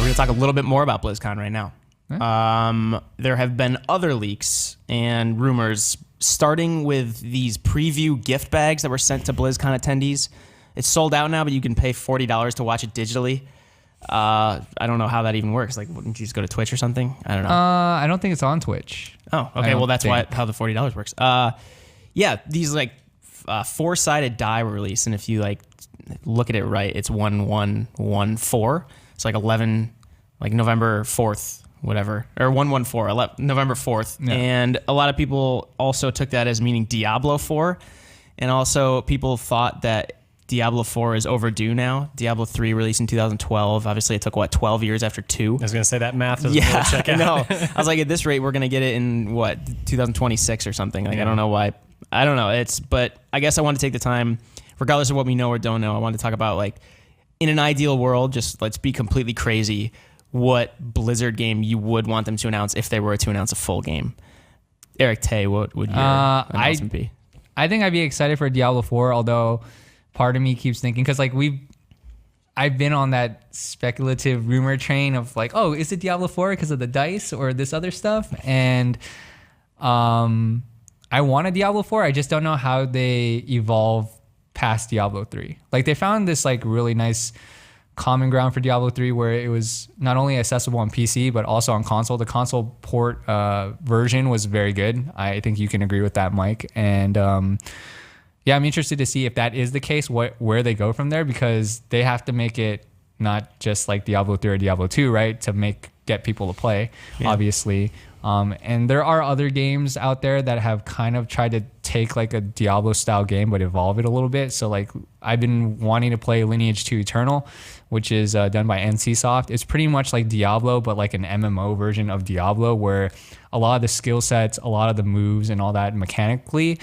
We're going to talk a little bit more about BlizzCon right now. There have been other leaks and rumors, starting with these preview gift bags that were sent to BlizzCon attendees. It's sold out now, but you can pay $40 to watch it digitally. I don't know how that even works. Like, wouldn't you just go to Twitch or something? I don't know. I don't think it's on Twitch. Oh, okay. Well, that's how the $40 works. Yeah, these like 4-sided die were released, and if you like look at it right, it's 1114. It's like 11, like November 4th, whatever, or 114, November 4th. Yeah. And a lot of people also took that as meaning Diablo 4, and also people thought that Diablo 4 is overdue now. Diablo 3 released in 2012. Obviously, it took, 12 years after 2? I was going to say that math doesn't really check out. No. I was like, at this rate, we're going to get it in, 2026 or something. Like, yeah. I don't know why. I don't know. But I guess I want to take the time, regardless of what we know or don't know, I want to talk about, like, in an ideal world, just let's be completely crazy, what Blizzard game you would want them to announce if they were to announce a full game. Eric Tay, what would your announcement be? I think I'd be excited for Diablo 4, although part of me keeps thinking, because like I've been on that speculative rumor train of like, oh, is it Diablo 4 because of the dice or this other stuff? And I want a Diablo 4. I just don't know how they evolve past Diablo 3. Like they found this like really nice common ground for Diablo 3 where it was not only accessible on PC but also on console. The console port version was very good. I think you can agree with that, Mike. And yeah, I'm interested to see if that is the case, where they go from there, because they have to make it not just like Diablo 3 or Diablo 2, right? To get people to play, obviously. And there are other games out there that have kind of tried to take like a Diablo style game but evolve it a little bit. So like I've been wanting to play Lineage 2 Eternal, which is done by NCSoft. It's pretty much like Diablo, but like an MMO version of Diablo, where a lot of the skill sets, a lot of the moves and all that mechanically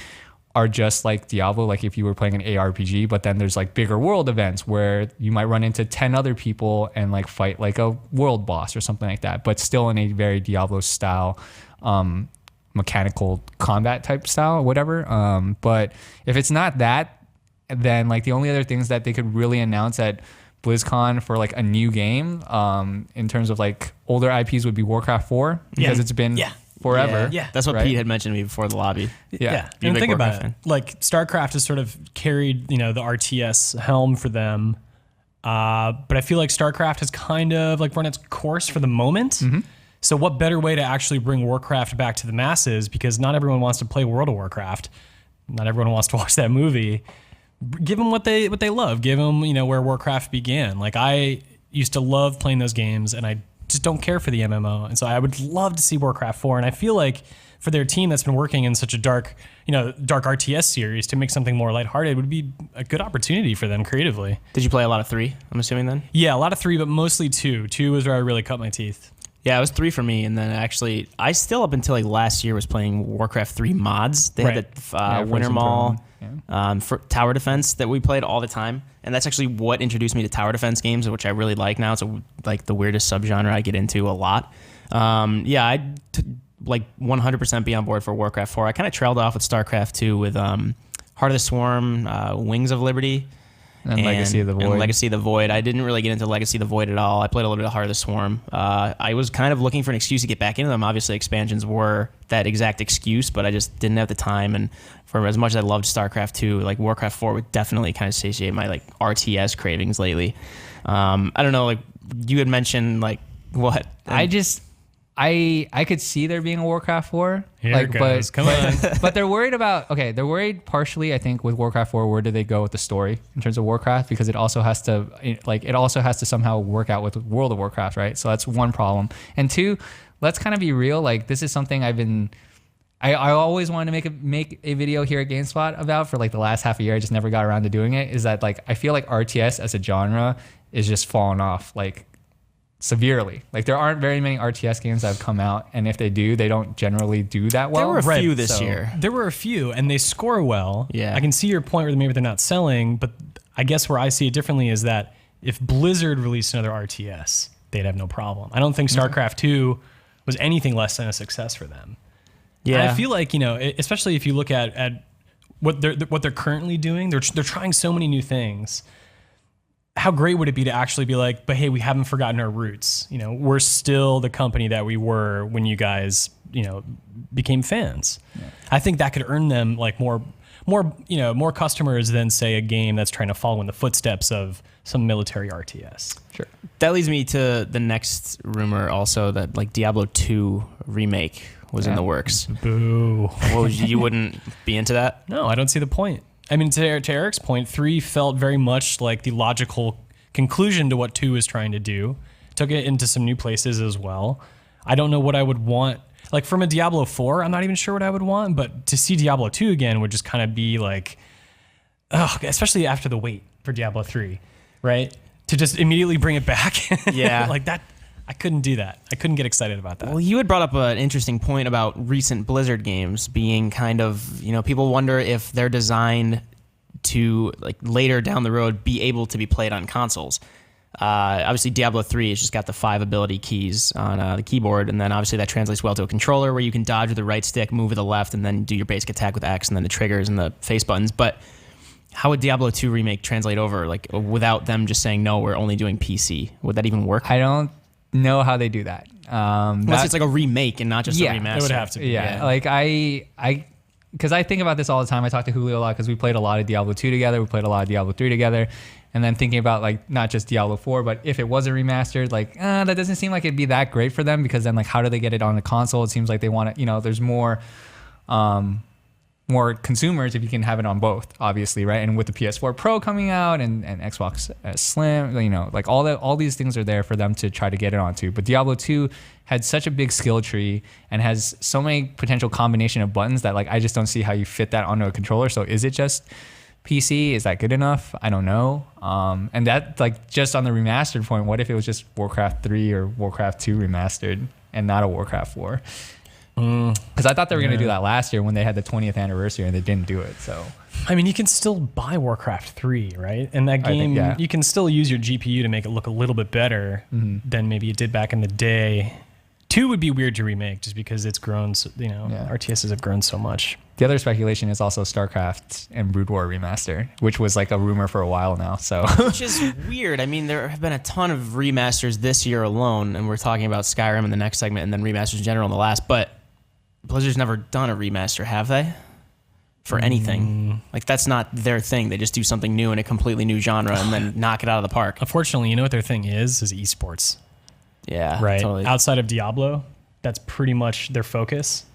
are just like Diablo, like if you were playing an ARPG, but then there's like bigger world events where you might run into 10 other people and like fight like a world boss or something like that, but still in a very Diablo style, mechanical combat type style, whatever. But if it's not that, then like the only other things that they could really announce at BlizzCon for like a new game, in terms of like older IPs, would be Warcraft 4, because it's been forever. Yeah. That's what Pete had mentioned to me before the lobby. Yeah. And think about it. Like StarCraft has sort of carried, the RTS helm for them. But I feel like StarCraft has kind of like run its course for the moment. Mm-hmm. So what better way to actually bring Warcraft back to the masses? Because not everyone wants to play World of Warcraft. Not everyone wants to watch that movie. Give them what they love. Give them, where Warcraft began. Like I used to love playing those games, and I just don't care for the MMO. And so I would love to see Warcraft 4. And I feel like for their team that's been working in such a dark RTS series, to make something more lighthearted would be a good opportunity for them creatively. Did you play a lot of 3, I'm assuming then? Yeah, a lot of 3, but mostly 2. 2 was where I really cut my teeth. Yeah, it was 3 for me, and then actually, I still up until like last year was playing Warcraft 3 mods. They had the Winter Mall for tower defense that we played all the time, and that's actually what introduced me to tower defense games, which I really like now. It's like the weirdest subgenre I get into a lot. I'd like 100% be on board for Warcraft 4. I kind of trailed off with StarCraft 2 with Heart of the Swarm, Wings of Liberty. And Legacy of the Void. And Legacy of the Void. I didn't really get into Legacy of the Void at all. I played a little bit of Heart of the Swarm. I was kind of looking for an excuse to get back into them. Obviously, expansions were that exact excuse, but I just didn't have the time. And for as much as I loved StarCraft 2, like Warcraft 4 would definitely kind of satiate my like RTS cravings lately. I don't know, like you had mentioned like what? I could see there being a Warcraft 4. Here it goes. Come on. But they're worried they're worried partially, I think, with Warcraft 4, where do they go with the story in terms of Warcraft? Because it also has to somehow work out with World of Warcraft, right? So that's one problem. And 2, let's kind of be real. Like this is something I always wanted to make a video here at GameSpot about for like the last half a year. I just never got around to doing it. Is that like, I feel like RTS as a genre is just falling off like severely. Like there aren't very many RTS games that have come out, and if they do, they don't generally do that well. There were a few this year. There were a few, and they score well. Yeah. I can see your point where maybe they're not selling, but I guess where I see it differently is that if Blizzard released another RTS, they'd have no problem. I don't think StarCraft 2 was anything less than a success for them. Yeah. And I feel like, especially if you look at what they're currently doing, they're trying so many new things. how great would it be to actually be like, but hey, we haven't forgotten our roots. You know, we're still the company that we were when you guys, you know, became fans. Yeah. I think that could earn them like more customers than say a game that's trying to follow in the footsteps of some military RTS. Sure. That leads me to the next rumor also that like Diablo 2 remake was in the works. Boo. Well, you wouldn't be into that? No, I don't see the point. I mean, to Eric's point, 3 felt very much like the logical conclusion to what 2 is trying to do. Took it into some new places as well. I don't know what I would want. Like from a Diablo 4, I'm not even sure what I would want, but to see Diablo 2 again would just kind of be like, especially after the wait for Diablo 3, right? To just immediately bring it back. Yeah. Like that, I couldn't do that. I couldn't get excited about that. Well, you had brought up an interesting point about recent Blizzard games being kind of, you know, people wonder if they're designed to like later down the road be able to be played on consoles. Obviously, Diablo 3 has just got the 5 ability keys on the keyboard, and then obviously that translates well to a controller where you can dodge with the right stick, move with the left, and then do your basic attack with X, and then the triggers and the face buttons. But how would Diablo 2 remake translate over, like without them just saying no, we're only doing PC? Would that even work? I don't know how they do that. Unless it's like a remake and not just a remaster. It would have to be. Yeah. Like because I think about this all the time. I talk to Julio a lot because we played a lot of Diablo 2 together. We played a lot of Diablo 3 together. And then thinking about like not just Diablo 4, but if it was a remastered, like that doesn't seem like it'd be that great for them, because then like how do they get it on the console? It seems like they want it, you know, there's more consumers if you can have it on both, obviously, right? And with the PS4 Pro coming out and Xbox Slim, you know, like all these things are there for them to try to get it onto. But Diablo 2 had such a big skill tree and has so many potential combination of buttons that like I just don't see how you fit that onto a controller. So is it just PC? Is that good enough? I don't know. And that like just on the remastered point, what if it was just Warcraft 3 or Warcraft 2 remastered and not a Warcraft 4? Because I thought they were going to do that last year when they had the 20th anniversary and they didn't do it. So, I mean, you can still buy Warcraft 3, right? And that game, you can still use your GPU to make it look a little bit better than maybe it did back in the day. 2 would be weird to remake just because it's grown, RTSs have grown so much. The other speculation is also StarCraft and Brood War remaster, which was like a rumor for a while now. So, which is weird. I mean, there have been a ton of remasters this year alone, and we're talking about Skyrim in the next segment and then remasters in general in the last, but Blizzard's never done a remaster, have they? For anything. Like, that's not their thing. They just do something new in a completely new genre and then knock it out of the park. Unfortunately, you know what their thing is esports. Yeah, right. Totally. Outside of Diablo, that's pretty much their focus,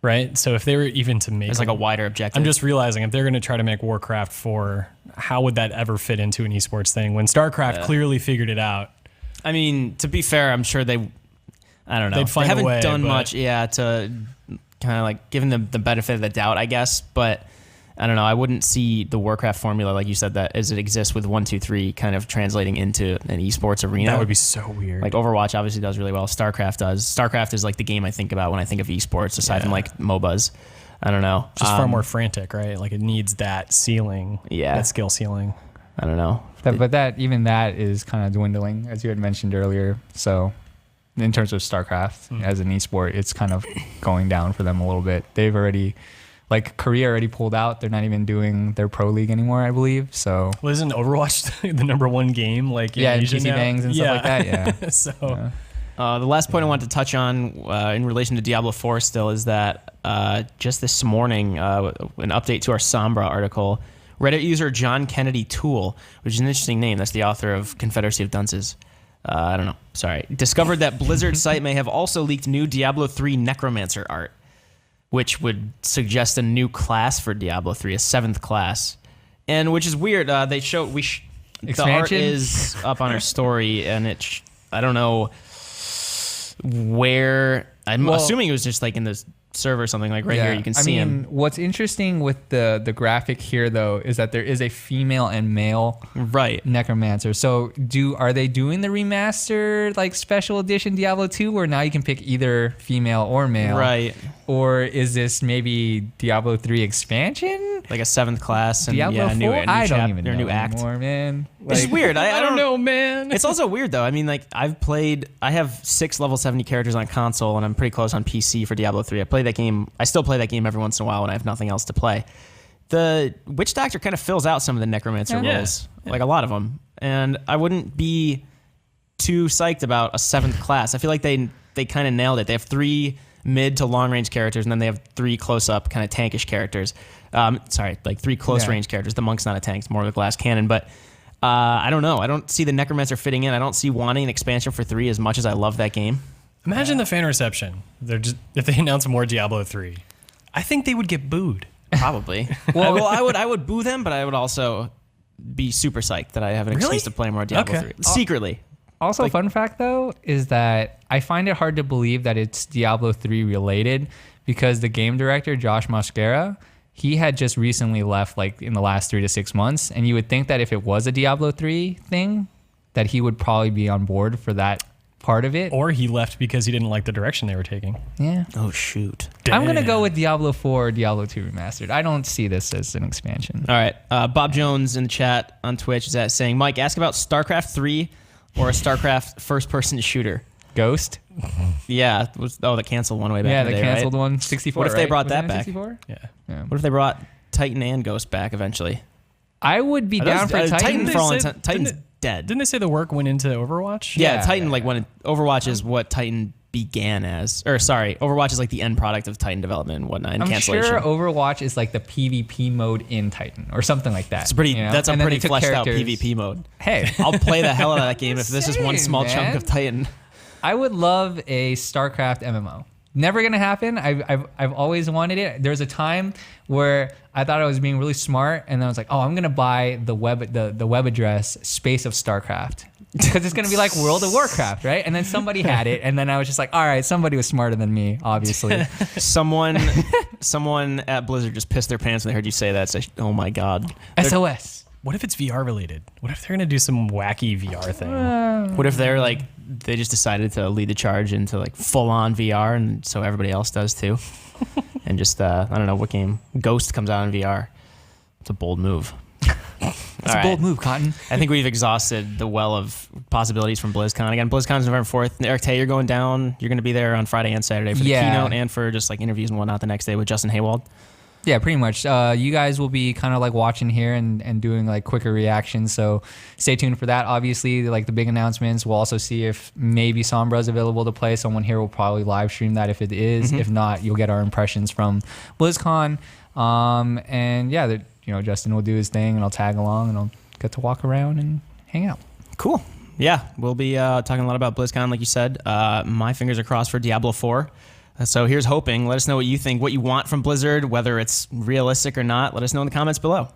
right? So if they were even to make... It's like a wider objective. I'm just realizing if they're going to try to make Warcraft 4, how would that ever fit into an esports thing when StarCraft clearly figured it out? I mean, to be fair, I'm sure they... I don't know. They'd find they haven't a way, done much, to kind of like giving them the benefit of the doubt, I guess. But I don't know. I wouldn't see the Warcraft formula, like you said, that as it exists with 1, 2, 3, kind of translating into an esports arena. That would be so weird. Like Overwatch obviously does really well. StarCraft does. StarCraft is like the game I think about when I think of esports, aside from like MOBAs. I don't know. Just far more frantic, right? Like it needs that ceiling. Yeah. That skill ceiling. I don't know. But even that is kind of dwindling, as you had mentioned earlier. So in terms of StarCraft as an esport, it's kind of going down for them a little bit. They've already, like Korea already pulled out. They're not even doing their pro league anymore, I believe. So, well, isn't Overwatch the number one game? Like in PC bangs and stuff like that. Yeah. So, the last point I wanted to touch on in relation to Diablo 4 still is that just this morning, an update to our Sombra article, Reddit user John Kennedy Toole, which is an interesting name. That's the author of Confederacy of Dunces. I don't know. Sorry. Discovered that Blizzard's site may have also leaked new Diablo 3 Necromancer art, which would suggest a new class for Diablo 3, a 7th class. And which is weird. They show the art is up on our story, and I don't know where. I'm assuming it was just like in the server or something, like here you can see him. What's interesting with the graphic here though is that there is a female and male Necromancer. So are they doing the remaster like special edition Diablo 2 where now you can pick either female or male? Right. Or is this maybe Diablo 3 expansion? Like a 7th class and Diablo 4? new I don't even know new act. anymore, man. It's weird. I don't know, man. It's also weird though. I mean, like I have 6 level 70 characters on console and I'm pretty close on PC for Diablo 3. I still play that game every once in a while when I have nothing else to play. The Witch Doctor kind of fills out some of the Necromancer roles, like a lot of them. And I wouldn't be too psyched about a 7th class. I feel like they kind of nailed it. They have 3 mid to long range characters, and then they have 3 close up kind of tankish characters. Like 3 close range characters. The Monk's not a tank; it's more of a glass cannon. But I don't know. I don't see the Necromancer fitting in. I don't see wanting an expansion for 3 as much as I love that game. Imagine the fan reception. If they announce more Diablo 3, I think they would get booed. Probably. Well, I would boo them, but I would also be super psyched that I have an excuse to play more Diablo 3 secretly. Also, fun fact though is that I find it hard to believe that it's Diablo 3 related because the game director Josh Mosquera, he had just recently left like in the last 3 to 6 months, and you would think that if it was a Diablo 3 thing, that he would probably be on board for that part of it. Or he left because he didn't like the direction they were taking. Yeah. Oh shoot. Damn. I'm gonna go with Diablo 4 or Diablo 2 remastered. I don't see this as an expansion. All right. Bob Jones in the chat on Twitch is saying, Mike, ask about StarCraft 3 or a StarCraft first-person shooter. Ghost? Yeah. The canceled one way back in the day, canceled right? one. 64. What if they brought Was that it back? 64? Yeah. What if they brought Titan and Ghost back eventually? I would be down for Titan. Titan's dead. Didn't they say the work went into Overwatch? Yeah, Titan, when Overwatch is what Titan began as. Or sorry, Overwatch is like the end product of Titan development and whatnot, and I'm cancellation. sure Overwatch is like the PvP mode in Titan or something like that. That's a pretty fleshed out PvP mode. Hey, I'll play the hell out of that game if this is one small chunk of Titan. I would love a StarCraft MMO. Never gonna happen. I've always wanted it. There's a time where I thought I was being really smart, and then I was like, oh, I'm gonna buy the web address Space of StarCraft because it's gonna be like World of Warcraft, right? And then somebody had it, and then I was just like, all right, somebody was smarter than me, obviously. Someone at Blizzard just pissed their pants when they heard you say that. Say, oh my god. SOS. What if it's VR related? What if they're gonna do some wacky VR thing? What if they're like they just decided to lead the charge into like full on VR, and so everybody else does too, and just I don't know what game Ghost comes out in VR. It's a bold move. It's a bold move, Cotton. I think we've exhausted the well of possibilities from BlizzCon. Again, BlizzCon's November 4th. Eric Tay, you're going down. You're going to be there on Friday and Saturday for the keynote and for just like interviews and whatnot the next day with Justin Haywald. Yeah, pretty much. You guys will be kind of like watching here and doing like quicker reactions. So stay tuned for that. Obviously, like the big announcements. We'll also see if maybe Sombra is available to play. Someone here will probably live stream that if it is. If not, you'll get our impressions from BlizzCon. And yeah, Justin will do his thing, and I'll tag along, and I'll get to walk around and hang out. Cool. Yeah, we'll be talking a lot about BlizzCon, like you said. My fingers are crossed for Diablo 4. So here's hoping. Let us know what you think, what you want from Blizzard, whether it's realistic or not. Let us know in the comments below.